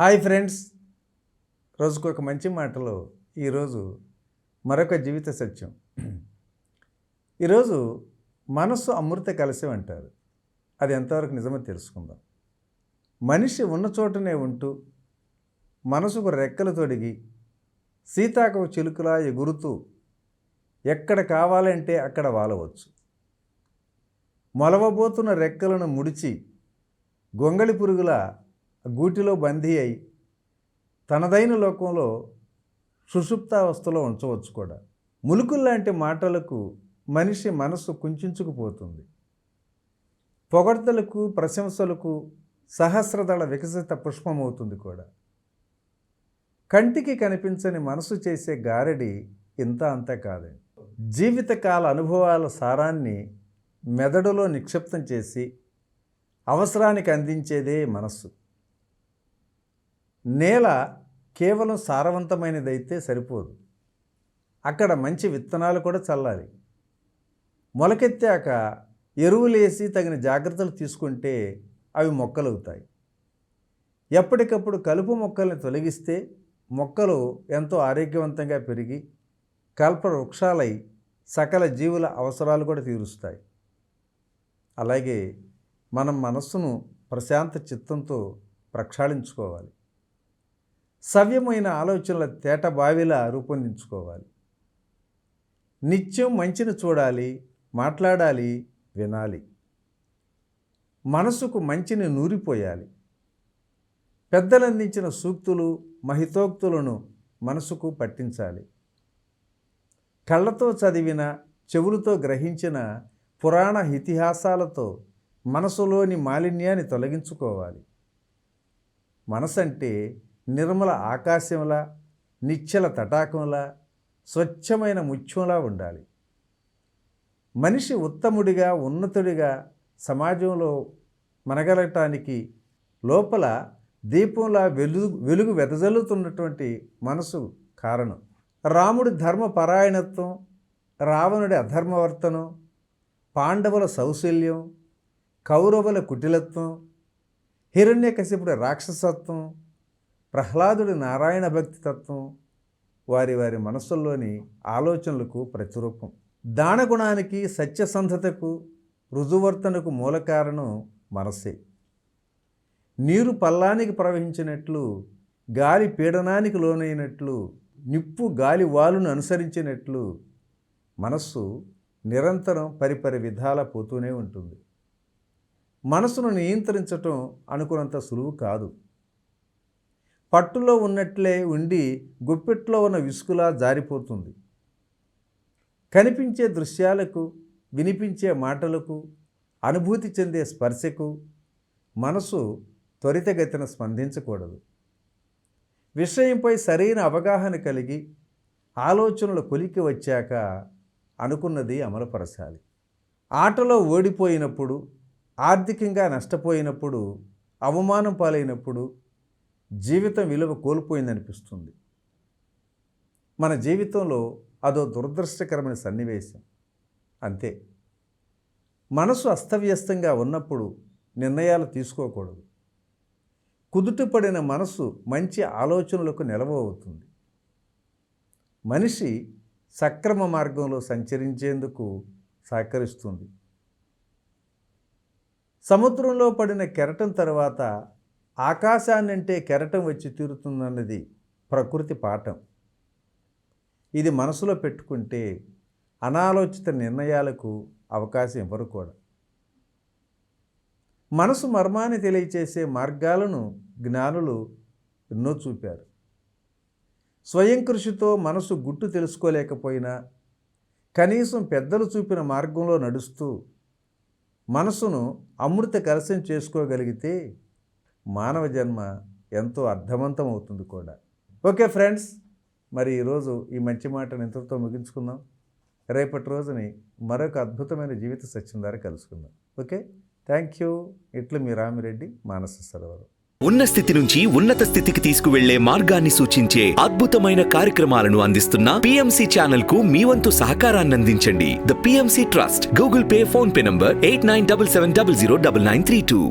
Hi friends, రోజుకు ఒక మంచి మాటలో ఈరోజు మరొక జీవిత సత్యం. ఈరోజు మనస్సు అమృత కలశం అంటారు. అది ఎంతవరకు నిజమో తెలుసుకుందాం. మనిషి ఉన్న చోటనే ఉంటూ మనసుకు రెక్కలు తొడిగి సీతాకోక చిలుకలా ఎగురుతూ ఎక్కడ కావాలంటే అక్కడ వాలవచ్చు. మొలవబోతున్న రెక్కలను ముడిచి గొంగళి పురుగుల గూటిలో బందీ అయి తనదైన లోకంలో సుషుప్తావస్థలో ఉంచవచ్చు కూడా. ములుకుల్లాంటి మాటలకు మనిషి మనసు కుంచుకుపోతుంది. పొగడ్తలకు ప్రశంసలకు సహస్రదళ వికసిత పుష్పమవుతుంది కూడా. కంటికి కనిపించని మనసు చేసే గారడి ఇంత అంతా కాదండి. జీవితకాల అనుభవాల సారాన్ని మెదడులో నిక్షిప్తం చేసి అవసరానికి అందించేదే మనస్సు. నేల కేవలం సారవంతమైనదైతే సరిపోదు, అక్కడ మంచి విత్తనాలు కూడా చల్లాలి. మొలకెత్తాక ఎరువులేసి తగిన జాగ్రత్తలు తీసుకుంటే అవి మొక్కలవుతాయి. ఎప్పటికప్పుడు కలుపు మొక్కల్ని తొలగిస్తే మొక్కలు ఎంతో ఆరోగ్యవంతంగా పెరిగి కల్ప వృక్షాలై సకల జీవుల అవసరాలు కూడా తీరుస్తాయి. అలాగే మనం మనస్సును ప్రశాంత చిత్తంతో ప్రక్షాళించుకోవాలి. సవ్యమైన ఆలోచనల తేటబావిలా రూపొందించుకోవాలి. నిత్యం మంచిని చూడాలి, మాట్లాడాలి, వినాలి. మనసుకు మంచిని నూరిపోయాలి. పెద్దలందించిన సూక్తులు మహితోక్తులను మనసుకు పట్టించాలి. కళ్ళతో చదివిన, చెవులతో గ్రహించిన పురాణ ఇతిహాసాలతో మనసులోని మాలిన్యాన్ని తొలగించుకోవాలి. మనసంటే నిర్మల ఆకాశంలా, నిశ్చల తటాకంలా, స్వచ్ఛమైన ముత్యంలా ఉండాలి. మనిషి ఉత్తముడిగా, ఉన్నతుడిగా సమాజంలో మనగలటానికి లోపల దీపంలా వెలుగు వెదజల్లుతున్నటువంటి మనసు కారణం. రాముడి ధర్మపరాయణత్వం, రావణుడి అధర్మవర్తనం, పాండవుల సౌశల్యం, కౌరవుల కుటిలత్వం, హిరణ్యకశిపుడి రాక్షసత్వం, ప్రహ్లాదుడి నారాయణ భక్తి తత్వం వారి వారి మనస్సుల్లోని ఆలోచనలకు ప్రతిరూపం. దానగుణానికి, సత్యసంధతకు, రుజువర్తనకు మూల కారణం మనస్సే. నీరు పల్లానికి ప్రవహించినట్లు, గాలి పీడనానికి లోనైనట్లు, నిప్పు గాలి వాలును అనుసరించినట్లు మనస్సు నిరంతరం పరిపరి విధాల పోతూనే ఉంటుంది. మనసును నియంత్రించటం అనుకున్నంత సులువు కాదు. పట్టులో ఉన్నట్లే ఉండి గుప్పెట్లో ఉన్న విసుగులా జారిపోతుంది. కనిపించే దృశ్యాలకు, వినిపించే మాటలకు, అనుభూతి చెందే స్పర్శకు మనసు త్వరితగతిన స్పందించకూడదు. విషయంపై సరైన అవగాహన కలిగి ఆలోచనలు కొలికి వచ్చాక అనుకున్నది అమలుపరచాలి. ఆటలో ఓడిపోయినప్పుడు, ఆర్థికంగా నష్టపోయినప్పుడు, అవమానం పాలైనప్పుడు జీవితం విలువ కోల్పోయిందనిపిస్తుంది. మన జీవితంలో అదో దురదృష్టకరమైన సన్నివేశం. అంతే. మనసు అస్తవ్యస్తంగా ఉన్నప్పుడు నిర్ణయాలు తీసుకోకూడదు. కుదుటపడిన మనసు మంచి ఆలోచనలకు నిలవ అవుతుంది. మనిషి సక్రమ మార్గంలో సంచరించేందుకు సహకరిస్తుంది. సముద్రంలో పడిన కెరటం తర్వాత ఆకాశాన్నంటే కెరటం వచ్చి తీరుతుందన్నది ప్రకృతి పాఠం. ఇది మనసులో పెట్టుకుంటే అనాలోచిత నిర్ణయాలకు అవకాశం ఇవ్వరు కూడా. మనసు మర్మాన్ని తెలియచేసే మార్గాలను జ్ఞానులు ఎన్నో చూపారు. స్వయం కృషితో మనసు గుట్టు తెలుసుకోలేకపోయినా కనీసం పెద్దలు చూపిన మార్గంలో నడుస్తూ మనసును అమృత కలశం చేసుకోగలిగితే మానవ జన్మ ఎంతో అర్థవంతం అవుతుంది కూడా. ఓకే ఫ్రెండ్స్, మరి ఈరోజు ఈ మంచి మాటను ఇంతటితో ముగించుకుందాం. రేపటి రోజుని మరొక అద్భుతమైన జీవిత సత్యం ద్వారా కలుసుకుందాం. Okay, thank you. ఇట్లు మీ రామిరెడ్డి, మానస సరోవరం. ఉన్న స్థితి నుంచి ఉన్నత స్థితికి తీసుకువెళ్లే మార్గాన్ని సూచించే అద్భుతమైన కార్యక్రమాలను అందిస్తున్న PMC ఛానల్ కు మీ వంతు సహకారాన్ని అందించండి. The PMC trust. Google pay, phone pay number 8977009932.